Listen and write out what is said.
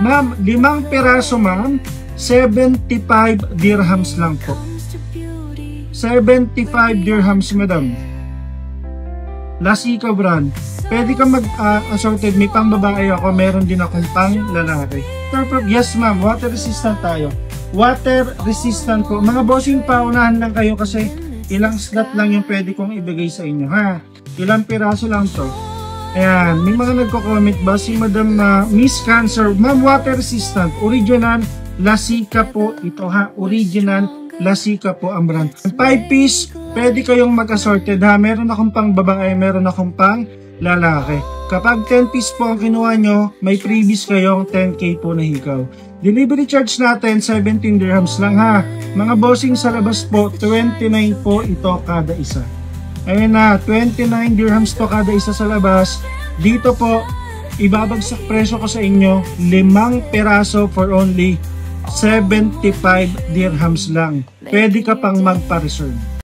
Ma'am, 5 piraso ma'am, 75 dirhams lang po. 75 dirhams madam. Lasika brand. Pwede ka mag-assorted. May pang babae ako, meron din akong pang lalaki. Yes ma'am, water resistant tayo. Water resistant po. Mga bossing, paunahan lang kayo kasi ilang slot lang yung pwede kong ibigay sa inyo ha. Ilang piraso lang to. Ayan, may mga nagko-comment ba si Madam Miss Cancer, ma'am, water resistant, original Lasika po ito ha, original Lasika po ang brand. 5 piece, pwede kayong mag-assorted ha, meron akong pang babae, meron akong pang lalaki. Kapag 10 piece po ang kinuha nyo, may freebies kayong 10k po na hikaw. Delivery charge natin, 17 dirhams lang ha. Mga bossing sa labas po, 29 po ito kada isa. Ayun na, 29 dirhams to kada isa sa labas. Dito po, ibabagsak presyo ko sa inyo, 5 peraso for only 75 dirhams lang. Pwede ka pang magpa-reserve.